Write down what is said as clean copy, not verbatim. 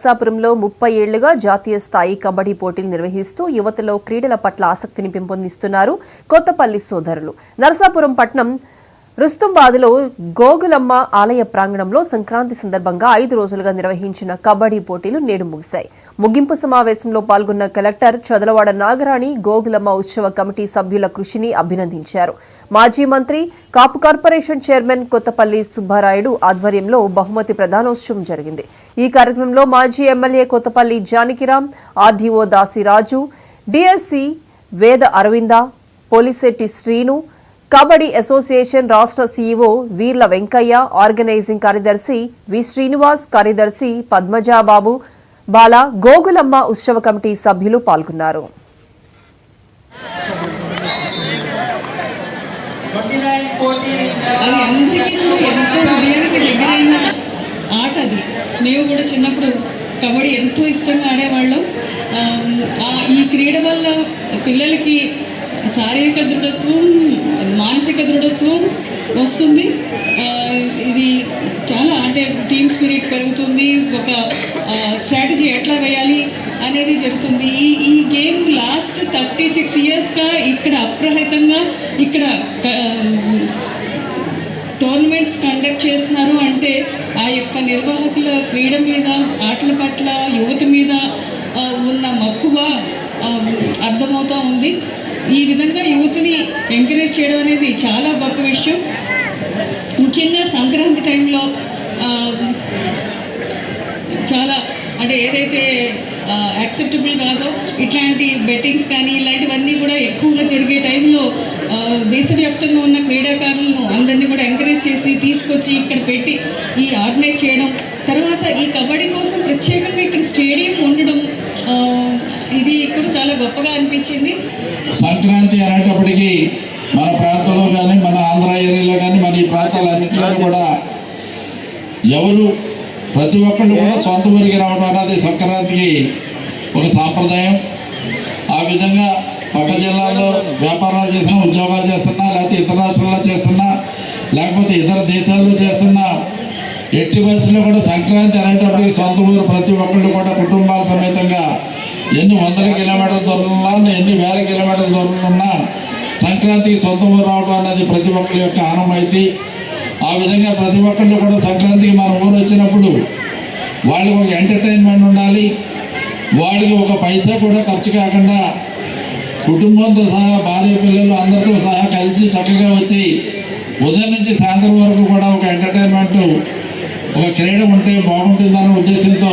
నరసాపురంలో 30 ఏళ్లుగా జాతీయ స్థాయి కబడ్డీ పోటీలు నిర్వహిస్తూ యువతలో క్రీడల పట్ల ఆసక్తిని పెంపొందిస్తున్నారు కొత్తపల్లి సోదరులు. నరసాపురం పట్నం రుస్తుంబాద్లో గోగులమ్మ ఆలయ ప్రాంగణంలో సంక్రాంతి సందర్భంగా 5 రోజులుగా నిర్వహించిన కబడ్డీ పోటీలు నేడు ముగిశాయి. ముగింపు సమావేశంలో పాల్గొన్న కలెక్టర్ చదలవాడ నాగరాణి గోగులమ్మ ఉత్సవ కమిటీ సభ్యుల కృషిని అభినందించారు. మాజీ మంత్రి కాపు కార్పొరేషన్ చైర్మన్ కొత్తపల్లి సుబ్బారాయుడు ఆధ్వర్యంలో బహుమతి ప్రదానోత్సవం జరిగింది. ఈ కార్యక్రమంలో మాజీ MLA Kothapalli Janakiram, RDO Dasiraju, DSC వేద అరవింద, పోలిశెట్టి శ్రీను, కబడ్డీ అసోసియేషన్ రాష్ట్ర సీఈఓ వీర్ల వెంకయ్య, ఆర్గనైజింగ్ కార్యదర్శి వి శ్రీనివాస్, కార్యదర్శి పద్మజాబాబు, బాల, గోగులమ్మ ఉత్సవ కమిటీ సభ్యులు పాల్గొన్నారు. మేము కూడా చిన్నప్పుడు కబడ్డీ ఎంతో ఇష్టంగా ఆడేవాళ్ళం. ఈ క్రీడ వల్ల పిల్లలకి శారీరక దృఢత్వం, మానసిక దృఢత్వం వస్తుంది. ఇది చాలా అంటే టీమ్ స్పిరిట్ పెరుగుతుంది. ఒక స్ట్రాటజీ ఎట్లా వేయాలి అనేది జరుగుతుంది. ఈ గేమ్ లాస్ట్ 36 ఇయర్స్గా ఇక్కడ అప్రహితంగా ఇక్కడ టోర్నమెంట్స్ కండక్ట్ చేస్తున్నారు అంటే ఆ యొక్క నిర్వాహకుల క్రీడ మీద, ఆటల పట్ల, యువత మీద ఉన్న మక్కువ అర్థమవుతూ ఉంది. ఈ విధంగా యువతని ఎంకరేజ్ చేయడం అనేది చాలా గొప్ప విషయం. ముఖ్యంగా సంక్రాంతి టైంలో చాలా అంటే ఏదైతే యాక్సెప్టబుల్ కాదో ఇట్లాంటి బెట్టింగ్స్ కానీ ఇలాంటివన్నీ కూడా ఎక్కువగా జరిగే టైంలో దేశవ్యాప్తంగా ఉన్న క్రీడాకారులను అందరినీ కూడా ఎంకరేజ్ చేసి తీసుకొచ్చి ఇక్కడ పెట్టి ఈ ఆర్గనైజ్ చేయడం, తర్వాత ఈ కబడ్డీ కోసం ప్రత్యేకంగా ఇక్కడ స్టేడియం ఉండడం, ఇది ఇక్కడ చాలా గొప్పగా అనిపించింది. సంక్రాంతి అనేటప్పటికీ మన ప్రాంతంలో కానీ, మన ఆంధ్ర ఏరియాలో కానీ, మన ఈ ప్రాంతాలన్నింటిలో కూడా ఎవరు ప్రతి ఒక్కళ్ళు కూడా సొంత ఊరికి రావడం అనేది సంక్రాంతికి ఒక సాంప్రదాయం. ఆ విధంగా పక్క జిల్లాల్లో వ్యాపారాలు చేస్తున్నా, ఉద్యోగాలు చేస్తున్నా, లేకపోతే ఇతర రాష్ట్రాల్లో చేస్తున్నా, లేకపోతే ఇతర దేశాల్లో చేస్తున్నా, ఎట్టి పరిస్థితుల్లో కూడా సంక్రాంతి అనేటప్పటికీ సొంత ఊరు ప్రతి ఒక్కళ్ళు కూడా కుటుంబాల సమేతంగా ఎన్ని వందల కిలోమీటర్ల దూరంలో, ఎన్ని వేల కిలోమీటర్ల దూరంలో ఉన్నా సంక్రాంతికి సొంత ఊరు రావడం అనేది ప్రతి ఒక్కరి యొక్క ఆనవాయితీ. ఆ విధంగా ప్రతి ఒక్కళ్ళు కూడా సంక్రాంతికి మన ఊరు వచ్చినప్పుడు వాళ్ళకి ఒక ఎంటర్టైన్మెంట్ ఉండాలి. వాళ్ళకి ఒక పైసా కూడా ఖర్చు కాకుండా కుటుంబంతో సహా, భార్య పిల్లలు అందరితో సహా కలిసి చక్కగా వచ్చి ఉదయం నుంచి సాయంత్రం వరకు కూడా ఒక ఎంటర్టైన్మెంట్, ఒక క్రీడ ఉంటే బాగుంటుందనే ఉద్దేశంతో